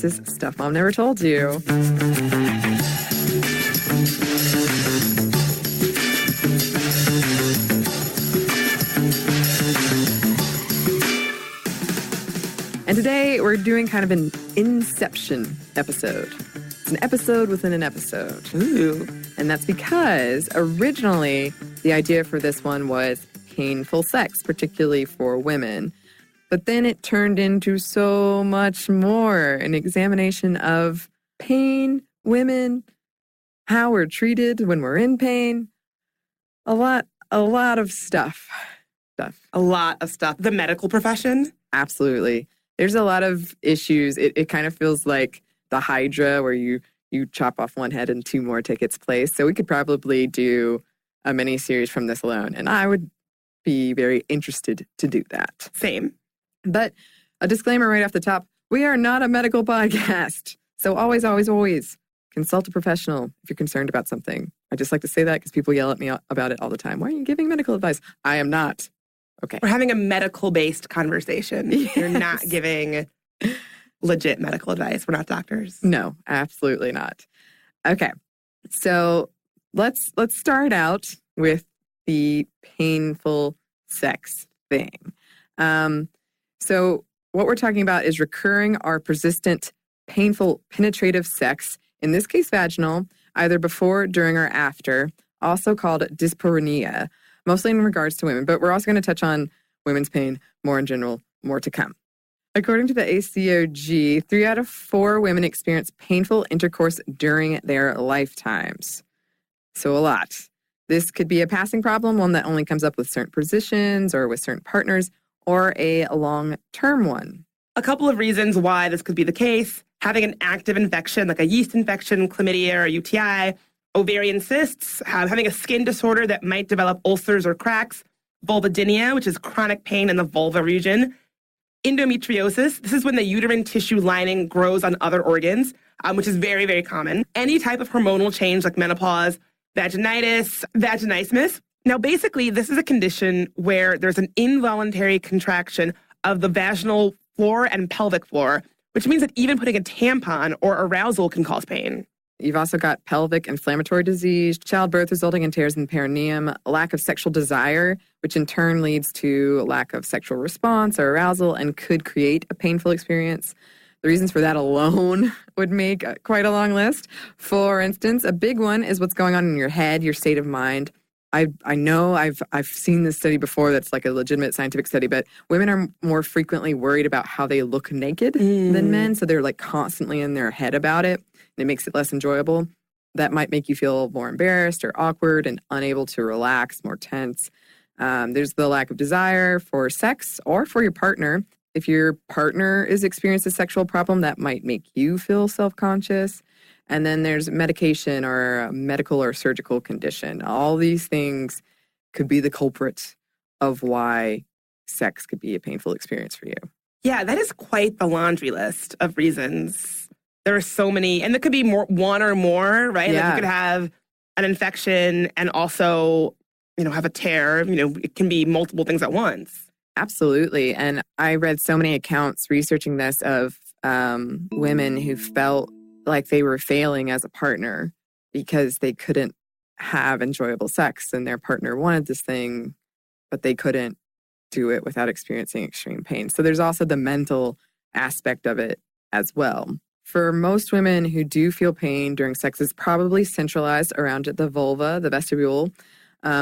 This is Stuff Mom Never Told You. And today we're doing kind of an Inception episode. It's an episode within an episode. Ooh. And that's because originally the idea for this one was painful sex, particularly for women. But then it turned into so much more, an examination of pain, women, how we're treated when we're in pain. A lot of stuff. A lot of stuff. The medical profession? Absolutely. There's a lot of issues. It kind of feels like the Hydra where you chop off one head and two more take its place. So we could probably do a mini series from this alone. And I would be very interested to do that. Same. But a disclaimer right off the top, we are not a medical podcast. So always, always, always consult a professional if you're concerned about something. I just like to say that because people yell at me about it all the time. Why are you giving medical advice? I am not. Okay. We're having a medical-based conversation. Yes. You're not giving legit medical advice. We're not doctors. No, absolutely not. Okay. So let's start out with the painful sex thing. So what we're talking about is recurring or persistent painful penetrative sex, in this case vaginal, either before, during, or after, also called dyspareunia, mostly in regards to women. But we're also going to touch on women's pain more in general, more to come. According to the ACOG, 3 out of 4 women experience painful intercourse during their lifetimes. So a lot. This could be a passing problem, one that only comes up with certain positions or with certain partners, or a long-term one. A couple of reasons why this could be the case: having an active infection like a yeast infection, chlamydia, or UTI, ovarian cysts, having a skin disorder that might develop ulcers or cracks, vulvodynia, which is chronic pain in the vulva region, endometriosis. This is when the uterine tissue lining grows on other organs, which is very, very common. Any type of hormonal change like menopause, vaginitis, vaginismus. Now, basically, this is a condition where there's an involuntary contraction of the vaginal floor and pelvic floor, which means that even putting a tampon or arousal can cause pain. You've also got pelvic inflammatory disease, childbirth resulting in tears in the perineum, lack of sexual desire, which in turn leads to lack of sexual response or arousal and could create a painful experience. The reasons for that alone would make quite a long list. For instance, a big one is what's going on in your head, your state of mind. I know I've seen this study before that's like a legitimate scientific study, but women are more frequently worried about how they look naked than men. So they're like constantly in their head about it. And it makes it less enjoyable. That might make you feel more embarrassed or awkward and unable to relax, more tense. There's the lack of desire for sex or for your partner. If your partner is experiencing a sexual problem, that might make you feel self-conscious. And then there's medication or a medical or surgical condition. All these things could be the culprit of why sex could be a painful experience for you. Yeah, that is quite the laundry list of reasons. There are so many, and there could be one or more, right? Yeah. Like you could have an infection and also, have a tear. It can be multiple things at once. Absolutely. And I read so many accounts researching this of women who felt like they were failing as a partner because they couldn't have enjoyable sex and their partner wanted this thing, but they couldn't do it without experiencing extreme pain. So there's also the mental aspect of it as well. For most women who do feel pain during sex, it's probably centralized around the vulva, the vestibule,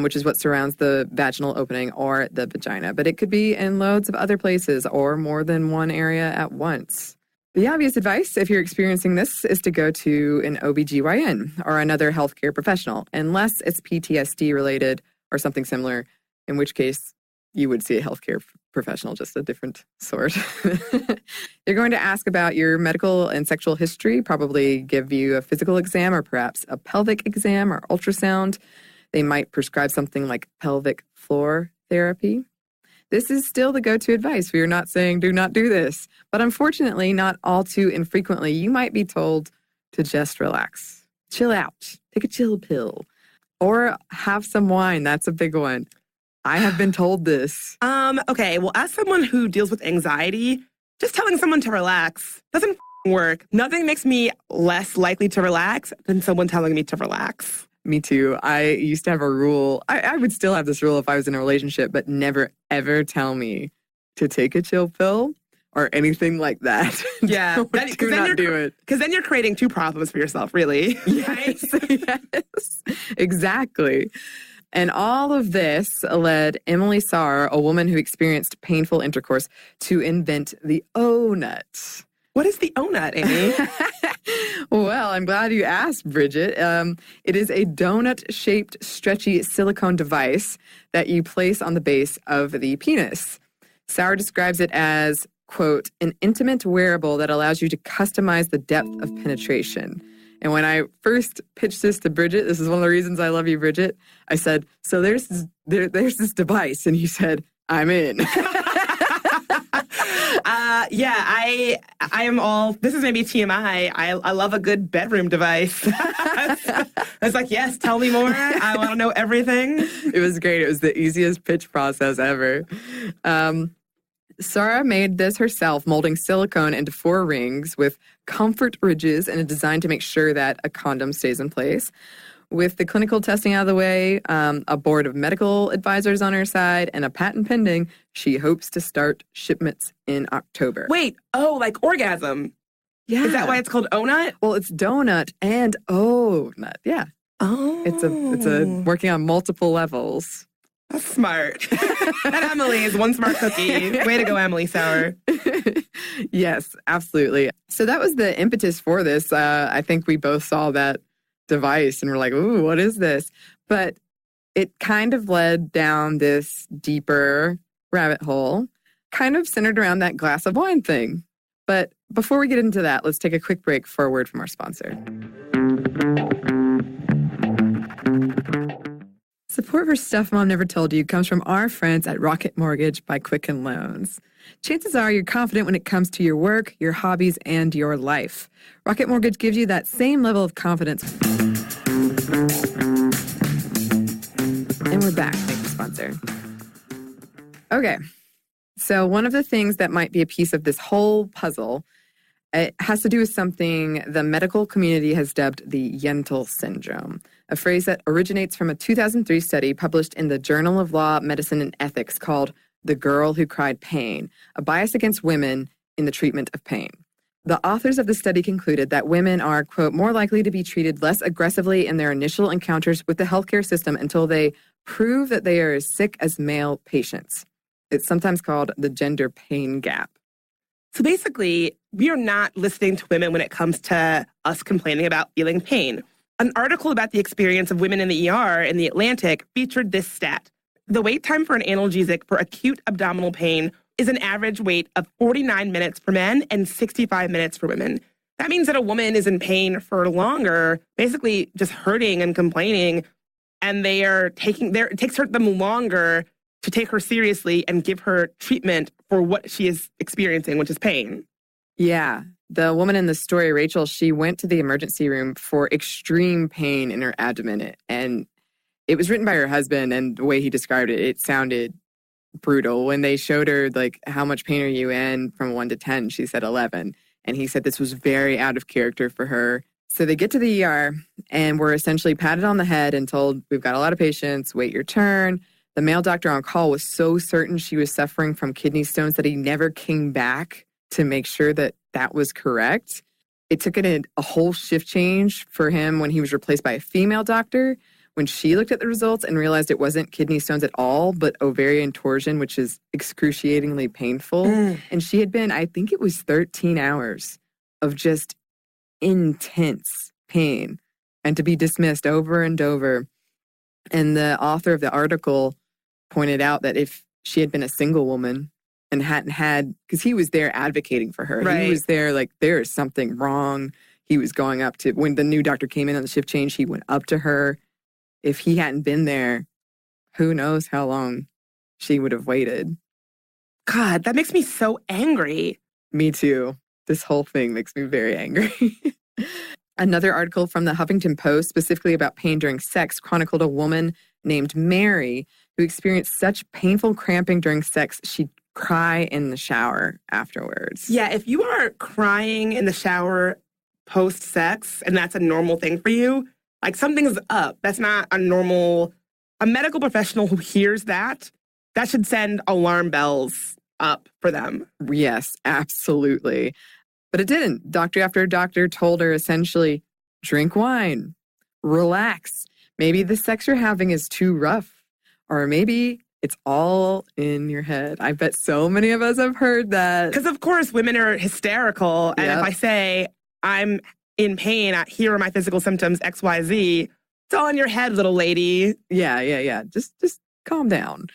which is what surrounds the vaginal opening or the vagina. But it could be in loads of other places or more than one area at once. The obvious advice, if you're experiencing this, is to go to an OBGYN or another healthcare professional, unless it's PTSD related or something similar, in which case you would see a healthcare professional, just a different sort. They're going to ask about your medical and sexual history, probably give you a physical exam or perhaps a pelvic exam or ultrasound. They might prescribe something like pelvic floor therapy. This is still the go-to advice. We are not saying do not do this. But unfortunately, not all too infrequently, you might be told to just relax. Chill out. Take a chill pill. Or have some wine. That's a big one. I have been told this. Okay, well, as someone who deals with anxiety, just telling someone to relax doesn't work. Nothing makes me less likely to relax than someone telling me to relax. Me too. I used to have a rule. I would still have this rule if I was in a relationship, but never, ever tell me to take a chill pill or anything like that. Yeah. Do not do it. Because then you're creating two problems for yourself, really. Yes, yes, exactly. And all of this led Emily Sarr, a woman who experienced painful intercourse, to invent the O-nut. What is the O-nut, Amy? Well, I'm glad you asked, Bridget. It is a donut-shaped, stretchy silicone device that you place on the base of the penis. Sarr describes it as, quote, an intimate wearable that allows you to customize the depth of penetration. And when I first pitched this to Bridget, this is one of the reasons I love you, Bridget, I said, so there's this device. And you said, I'm in. I am all, this is maybe TMI. I love a good bedroom device. I was like, yes, tell me more. I want to know everything. It was great. It was the easiest pitch process ever. Sarah made this herself, molding silicone into 4 rings with comfort ridges and a design to make sure that a condom stays in place. With the clinical testing out of the way, a board of medical advisors on her side, and a patent pending, she hopes to start shipments in October. Wait, like orgasm. Yeah. Is that why it's called O-nut? Well, it's donut and O-nut. Yeah. Oh. It's a working on multiple levels. That's smart. That Emily is one smart cookie. Way to go, Emily Sauer. Yes, absolutely. So that was the impetus for this. I think we both saw that device and we're like, ooh, what is this? But it kind of led down this deeper rabbit hole, kind of centered around that glass of wine thing. But before we get into that, let's take a quick break for a word from our sponsor. Support for Stuff Mom Never Told You comes from our friends at Rocket Mortgage by Quicken Loans. Chances are you're confident when it comes to your work, your hobbies, and your life. Rocket Mortgage gives you that same level of confidence. And we're back. Thank you, sponsor. Okay. So one of the things that might be a piece of this whole puzzle, it has to do with something the medical community has dubbed the Yentl syndrome, a phrase that originates from a 2003 study published in the Journal of Law, Medicine, and Ethics called The Girl Who Cried Pain, a bias against women in the treatment of pain. The authors of the study concluded that women are, quote, more likely to be treated less aggressively in their initial encounters with the healthcare system until they prove that they are as sick as male patients. It's sometimes called the gender pain gap. So basically, we are not listening to women when it comes to us complaining about feeling pain. An article about the experience of women in the ER in The Atlantic featured this stat. The wait time for an analgesic for acute abdominal pain is an average wait of 49 minutes for men and 65 minutes for women. That means that a woman is in pain for longer, basically just hurting and complaining, and it takes them longer to take her seriously and give her treatment for what she is experiencing, which is pain. Yeah. The woman in the story, Rachel, she went to the emergency room for extreme pain in her abdomen. And it was written by her husband, and the way he described it, it sounded brutal. When they showed her, like, how much pain are you in from 1 to 10, she said 11. And he said this was very out of character for her. So they get to the ER and were essentially patted on the head and told, we've got a lot of patients, wait your turn. The male doctor on call was so certain she was suffering from kidney stones that he never came back to make sure that that was correct. It took a whole shift change for him when he was replaced by a female doctor, when she looked at the results and realized it wasn't kidney stones at all, but ovarian torsion, which is excruciatingly painful. And she had been, I think it was 13 hours of just intense pain, and to be dismissed over and over. And the author of the article pointed out that if she had been a single woman and hadn't had, because he was there advocating for her. Right. He was there like, there is something wrong. He was going up to, when the new doctor came in on the shift change, he went up to her. If he hadn't been there, who knows how long she would have waited. God, that makes me so angry. Me too. This whole thing makes me very angry. Another article from the Huffington Post, specifically about pain during sex, chronicled a woman named Mary who experienced such painful cramping during sex, she cry in the shower afterwards. Yeah, if you are crying in the shower post-sex and that's a normal thing for you, like something's up. That's not a normal... A medical professional who hears that should send alarm bells up for them. Yes, absolutely. But it didn't. Doctor after doctor told her essentially, drink wine, relax. Maybe the sex you're having is too rough. Or maybe it's all in your head. I bet so many of us have heard that. Because, of course, women are hysterical. And if I say, I'm in pain, here are my physical symptoms, X, Y, Z, it's all in your head, little lady. Yeah. Just calm down.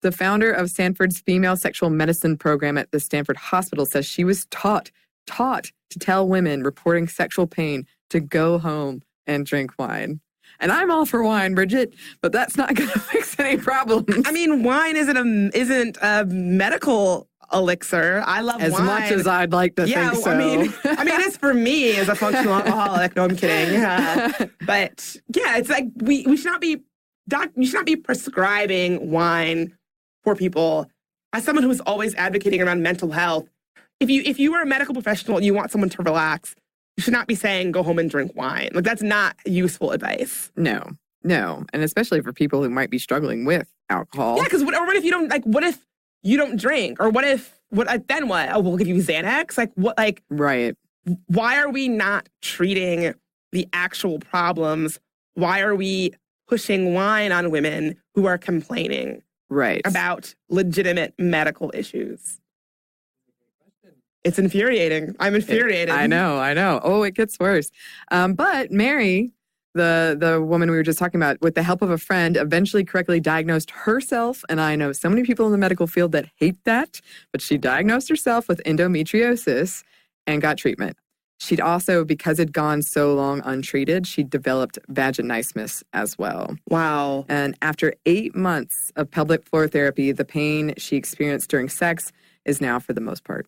The founder of Stanford's female sexual medicine program at the Stanford Hospital says she was taught to tell women reporting sexual pain to go home and drink wine. And I'm all for wine, Bridget, but that's not going to fix any problems. I mean, wine isn't a medical elixir. I love wine. As much as I'd like to think so. I mean, it's for me as a functional alcoholic. No, I'm kidding. But yeah, it's like we should not be prescribing wine for people. As someone who's always advocating around mental health, if you are a medical professional and you want someone to relax, you should not be saying go home and drink wine. Like that's not useful advice. No, and especially for people who might be struggling with alcohol. Yeah, because what if you don't what if you don't drink, or then what? Oh, we'll give you Xanax. Right. Why are we not treating the actual problems? Why are we pushing wine on women who are complaining about legitimate medical issues? It's infuriating. I'm infuriated. I know. Oh, it gets worse. But Mary, the woman we were just talking about, with the help of a friend, eventually correctly diagnosed herself. And I know so many people in the medical field that hate that, but she diagnosed herself with endometriosis and got treatment. She'd also, because it'd gone so long untreated, she developed vaginismus as well. Wow. And after 8 months of pelvic floor therapy, the pain she experienced during sex is now, for the most part,